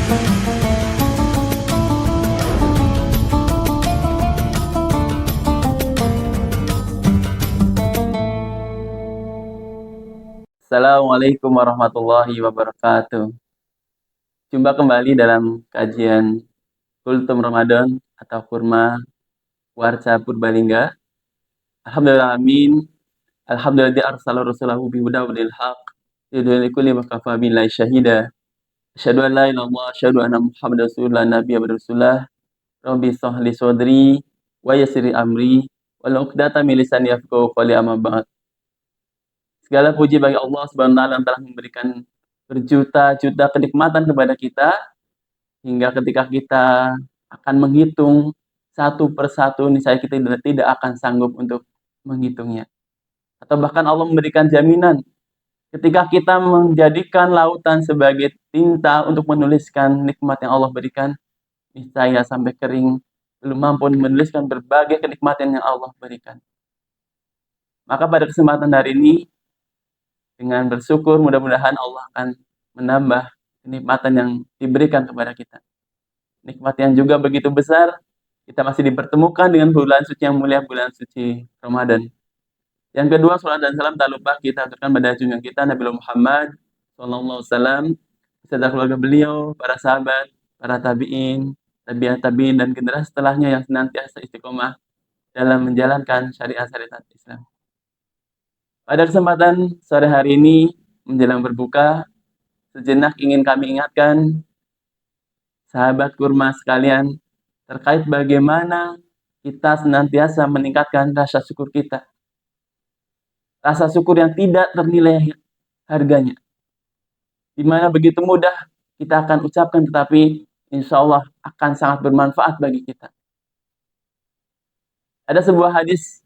Assalamualaikum warahmatullahi wabarakatuh. Jumpa kembali dalam kajian Kultum Ramadan atau Kurma Warca Purbalingga. Alhamdulillah amin. Alhamdulillah arsala rasulahu bihuda wa dinil haq. Yudhil likulli makafa billahi syahida. Asyhadu an la ilaha illallah, asyhadu anna Muhammadar rasulullah nabiyya wa rasulullah. Rabbi shrah li sadri wa yassir li amri wahlul 'uqdatam min lisani yafqahu qawli amma ba'd. Segala puji bagi Allah Subhanahu wa taala yang telah memberikan berjuta-juta kenikmatan kepada kita hingga ketika kita akan menghitung satu persatu niscaya kita tidak akan sanggup untuk menghitungnya. Atau bahkan Allah memberikan jaminan ketika kita menjadikan lautan sebagai tinta untuk menuliskan nikmat yang Allah berikan, niscaya sampai kering belum mampu menuliskan berbagai kenikmatan yang Allah berikan. Maka pada kesempatan hari ini dengan bersyukur mudah-mudahan Allah akan menambah kenikmatan yang diberikan kepada kita. Nikmat yang juga begitu besar, kita masih dipertemukan dengan bulan suci yang mulia, bulan suci Ramadan. Yang kedua, salat dan salam tak lupa kita aturkan pada junjungan kita Nabi Muhammad SAW, beserta keluarga beliau, para sahabat, para tabi'in, tabi'at tabi'in, dan generasi setelahnya yang senantiasa istiqomah dalam menjalankan syariat-syariat Islam. Pada kesempatan sore hari ini, menjelang berbuka, sejenak ingin kami ingatkan sahabat kurma sekalian terkait bagaimana kita senantiasa meningkatkan rasa syukur kita. Rasa syukur yang tidak ternilai harganya. Di mana begitu mudah kita akan ucapkan tetapi insya Allah akan sangat bermanfaat bagi kita. Ada sebuah hadis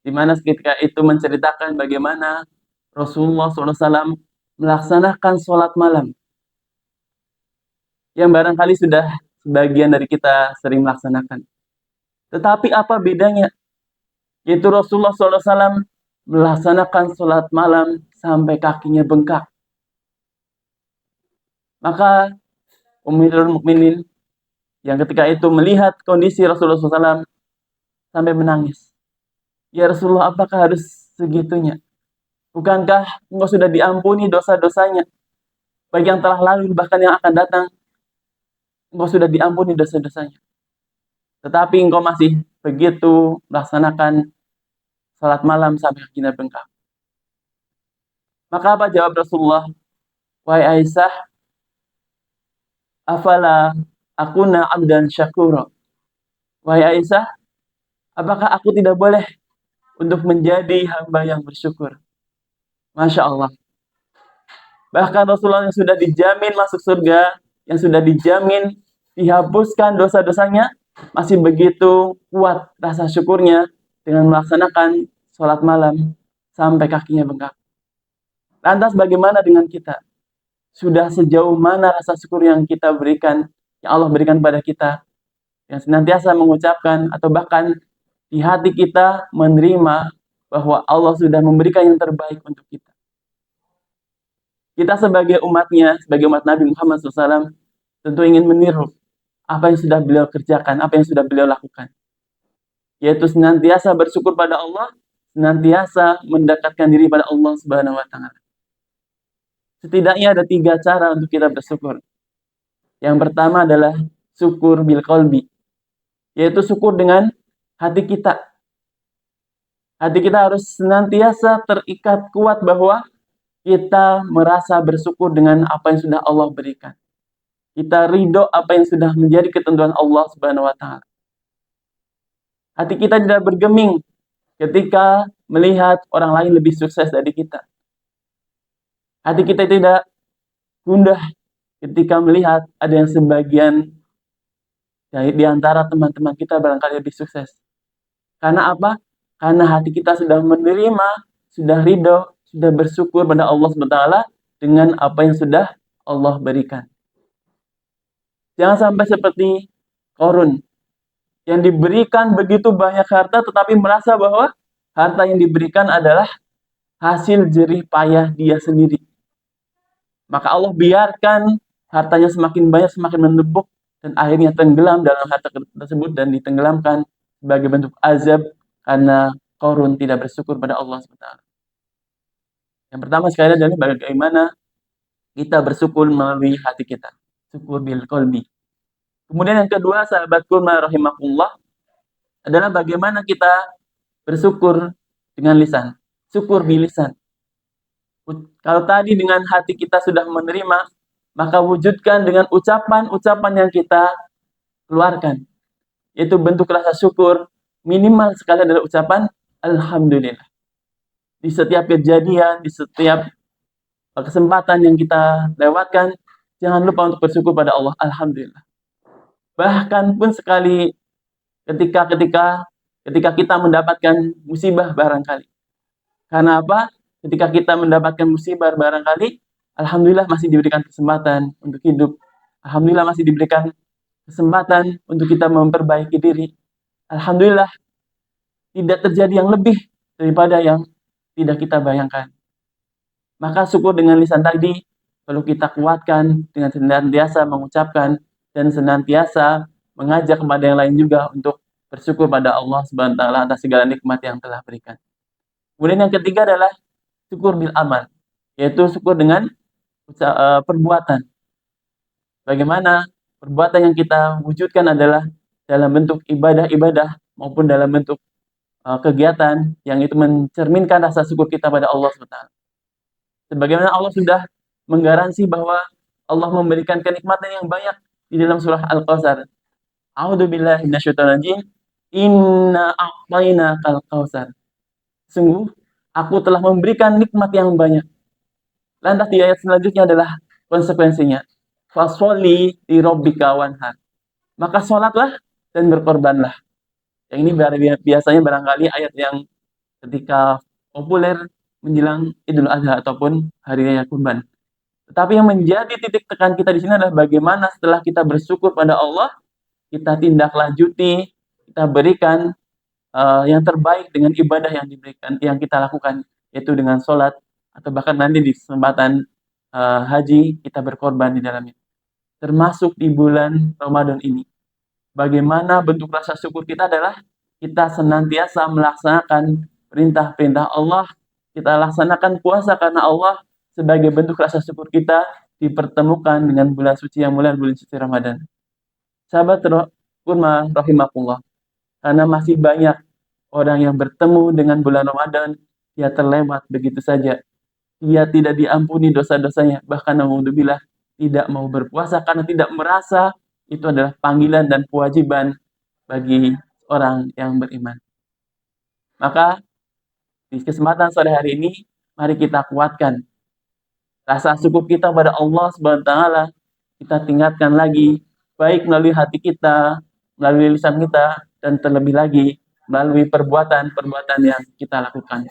di mana ketika itu menceritakan bagaimana Rasulullah SAW melaksanakan sholat malam. Yang barangkali sudah sebagian dari kita sering melaksanakan. Tetapi apa bedanya? Yaitu Rasulullah SAW melaksanakan sholat malam sampai kakinya bengkak. Maka Umirul Mukminin yang ketika itu melihat kondisi Rasulullah SAW sampai menangis. Ya Rasulullah, apakah harus segitunya? Bukankah engkau sudah diampuni dosa-dosanya? Bagi yang telah lalu bahkan yang akan datang, engkau sudah diampuni dosa-dosanya. Tetapi engkau masih begitu melaksanakan salat malam sampai kakinya bengkak. Maka apa jawab Rasulullah? Wahai Aisyah, afala akuna abdan syakura. Wahai Aisyah, apakah aku tidak boleh untuk menjadi hamba yang bersyukur? Masya Allah. Bahkan Rasulullah yang sudah dijamin masuk surga, yang sudah dijamin dihapuskan dosa-dosanya, masih begitu kuat rasa syukurnya dengan melaksanakan sholat malam sampai kakinya bengkak. Lantas bagaimana dengan kita? Sudah sejauh mana rasa syukur yang kita berikan, yang Allah berikan pada kita, yang senantiasa mengucapkan atau bahkan di hati kita menerima bahwa Allah sudah memberikan yang terbaik untuk kita. Kita sebagai umatnya, sebagai umat Nabi Muhammad SAW, tentu ingin meniru apa yang sudah beliau kerjakan, apa yang sudah beliau lakukan. Yaitu senantiasa bersyukur pada Allah, senantiasa mendekatkan diri pada Allah Subhanahu wa Ta'ala. Setidaknya ada 3 cara untuk kita bersyukur. Yang pertama adalah syukur bil qalbi, yaitu syukur dengan hati kita. Hati kita harus senantiasa terikat kuat bahwa kita merasa bersyukur dengan apa yang sudah Allah berikan. Kita ridho apa yang sudah menjadi ketentuan Allah Subhanahu wa Ta'ala. Hati kita tidak bergeming ketika melihat orang lain lebih sukses dari kita. Hati kita tidak gundah ketika melihat ada yang sebagian di antara teman-teman kita barangkali lebih sukses. Karena apa? Karena hati kita sudah menerima, sudah ridho, sudah bersyukur pada Allah SWT dengan apa yang sudah Allah berikan. Jangan sampai seperti Qarun yang diberikan begitu banyak harta tetapi merasa bahwa harta yang diberikan adalah hasil jerih payah dia sendiri. Maka Allah biarkan hartanya semakin banyak, semakin menumpuk, dan akhirnya tenggelam dalam harta tersebut dan ditenggelamkan sebagai bentuk azab karena Qarun tidak bersyukur pada Allah SWT. Yang pertama sekali adalah bagaimana kita bersyukur melalui hati kita. Syukur bil qalbi. Kemudian yang kedua, sahabat kurma rahimakumullah, adalah bagaimana kita bersyukur dengan lisan. Syukur bil lisan. Kalau tadi dengan hati kita sudah menerima, maka wujudkan dengan ucapan-ucapan yang kita keluarkan. Yaitu bentuk rasa syukur, minimal sekali adalah ucapan Alhamdulillah. Di setiap kejadian, di setiap kesempatan yang kita lewatkan, jangan lupa untuk bersyukur pada Allah. Alhamdulillah. Bahkan pun sekali ketika kita mendapatkan musibah barangkali. Karena apa? Ketika kita mendapatkan musibah barangkali, alhamdulillah masih diberikan kesempatan untuk hidup. Alhamdulillah masih diberikan kesempatan untuk kita memperbaiki diri. Alhamdulillah tidak terjadi yang lebih daripada yang tidak kita bayangkan. Maka syukur dengan lisan tadi perlu kita kuatkan dengan senantiasa mengucapkan dan senantiasa mengajak kepada yang lain juga untuk bersyukur pada Allah Subhanahu wa taala atas segala nikmat yang telah berikan. Kemudian yang ketiga adalah syukur bil amal, yaitu syukur dengan perbuatan. Bagaimana perbuatan yang kita wujudkan adalah dalam bentuk ibadah-ibadah maupun dalam bentuk kegiatan yang itu mencerminkan rasa syukur kita pada Allah SWT. Sebagaimana Allah sudah menggaransi bahwa Allah memberikan kenikmatan yang banyak di dalam surah Al-Kautsar. A'udzubillahi minasyaitonir rajim. Inna a'tainakal kautsar. Sungguh aku telah memberikan nikmat yang banyak. Lantas di ayat selanjutnya adalah konsekuensinya. Fasholli li rabbika wanhar. Maka sholatlah dan berkorbanlah. Yang ini biasanya barangkali ayat yang ketika populer menjelang Idul Adha ataupun Hari Raya Kurban. Tetapi yang menjadi titik tekan kita di sini adalah bagaimana setelah kita bersyukur pada Allah, kita tindak lanjuti, kita berikan yang terbaik dengan ibadah yang diberikan, yang kita lakukan, yaitu dengan sholat, atau bahkan nanti di kesempatan haji, kita berkorban di dalamnya. Termasuk di bulan Ramadan ini. Bagaimana bentuk rasa syukur kita adalah kita senantiasa melaksanakan perintah-perintah Allah, kita laksanakan puasa karena Allah sebagai bentuk rasa syukur kita dipertemukan dengan bulan suci yang mulia, bulan suci Ramadan. Sahabat kurma rahimakumullah, karena masih banyak orang yang bertemu dengan bulan Ramadan, dia terlewat begitu saja. Dia tidak diampuni dosa-dosanya, bahkan naudzubillah tidak mau berpuasa karena tidak merasa itu adalah panggilan dan kewajiban bagi orang yang beriman. Maka di kesempatan sore hari ini, mari kita kuatkan rasa syukur kita pada Allah Subhanahu wa taala. Kita tingkatkan lagi, baik melalui hati kita, melalui lisan kita, dan terlebih lagi melalui perbuatan-perbuatan yang kita lakukan.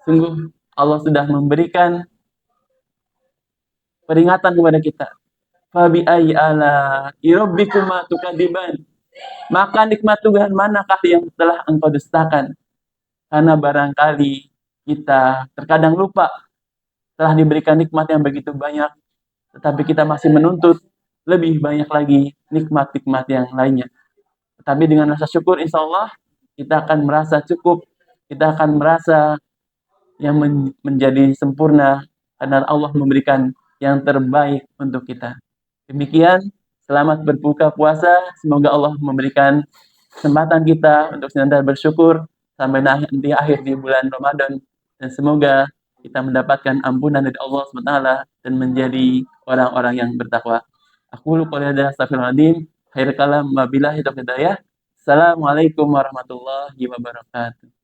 Sungguh Allah sudah memberikan peringatan kepada kita. Fabi ayyi ala rabbikuma tukadziban. Maka nikmat Tuhan manakah yang telah engkau dustakan? Karena barangkali kita terkadang lupa telah diberikan nikmat yang begitu banyak, tetapi kita masih menuntut lebih banyak lagi nikmat-nikmat yang lainnya. Tetapi dengan rasa syukur, insya Allah kita akan merasa cukup, kita akan merasa yang menjadi sempurna karena Allah memberikan yang terbaik untuk kita. Demikian, selamat berbuka puasa. Semoga Allah memberikan kesempatan kita untuk senantiasa bersyukur sampai nanti akhir di bulan Ramadan. Dan semoga kita mendapatkan ampunan dari Allah SWT dan menjadi orang-orang yang bertakwa. Aku lupa ada astagfirullahaladzim. Khair kalam wabillahi taufiq hidayah. Assalamualaikum warahmatullahi wabarakatuh.